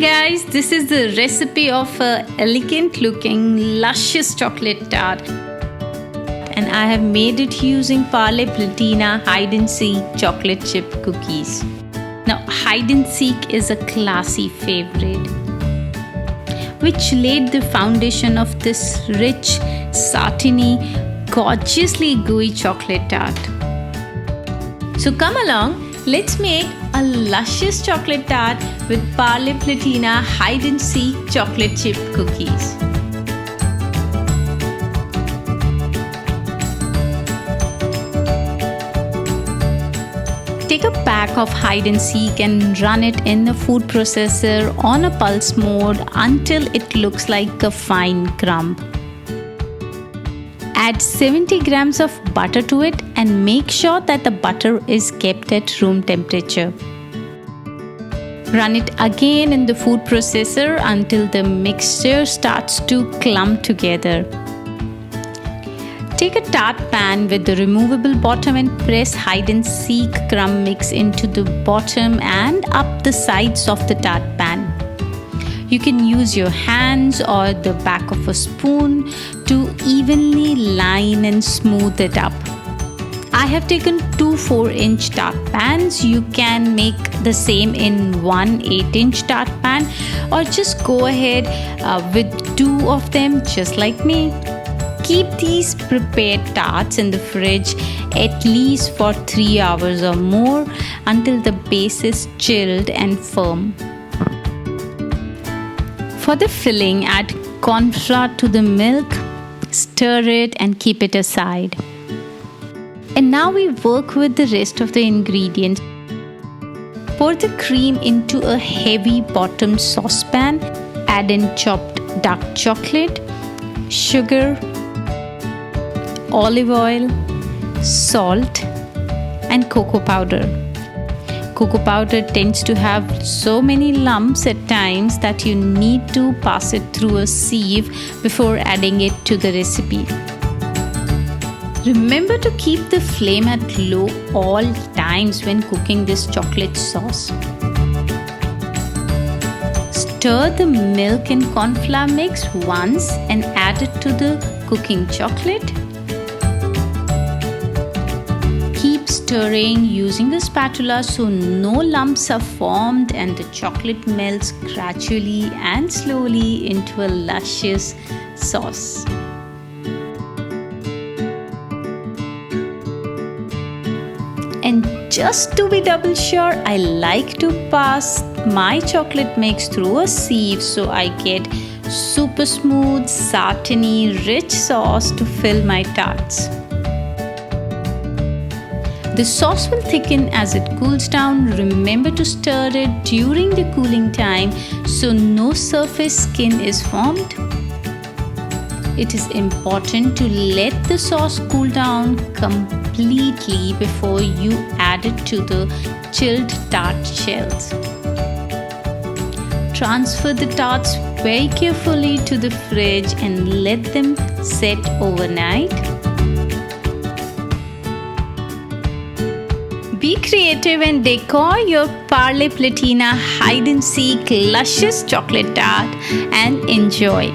guys, this is the recipe of a elegant looking luscious chocolate tart, and I have made it using Parle Hide and Seek chocolate chip cookies. Now Hide and Seek is a classy favorite which laid the foundation of this rich, satiny, gorgeously gooey chocolate tart. So come along, let's make a luscious chocolate tart with Parle Hide and Seek chocolate chip cookies. Take a pack of Hide and Seek and run it in the food processor on a pulse mode until it looks like a fine crumb. Add 70 grams of butter to it and make sure that the butter is kept at room temperature. Run it again in the food processor until the mixture starts to clump together. Take a tart pan with the removable bottom and press Hide and Seek crumb mix into the bottom and up the sides of the tart pan. You can use your hands or the back of a spoon to evenly line and smooth it up. I have taken two 4-inch tart pans. You can make the same in one 8-inch tart pan, or just go ahead with two of them just like me. Keep these prepared tarts in the fridge at least for 3 hours or more until the base is chilled and firm. For the filling, add corn flour to the milk, stir it and keep it aside. And now we work with the rest of the ingredients. Pour the cream into a heavy bottomed saucepan. Add in chopped dark chocolate, sugar, olive oil, salt and cocoa powder. Cocoa powder tends to have so many lumps at times that you need to pass it through a sieve before adding it to the recipe. Remember to keep the flame at low all times when cooking this chocolate sauce. Stir the milk and corn flour mix once and add it to the cooking chocolate. Keep stirring using the spatula so no lumps are formed and the chocolate melts gradually and slowly into a luscious sauce. And just to be double sure, I like to pass my chocolate mix through a sieve so I get super smooth, satiny, rich sauce to fill my tarts. The sauce will thicken as it cools down. Remember to stir it during the cooling time so no surface skin is formed. It is important to let the sauce cool down completely before you add it to the chilled tart shells. Transfer the tarts very carefully to the fridge and let them set overnight. Be creative and decor your Parle Hide and Seek luscious chocolate tart and enjoy.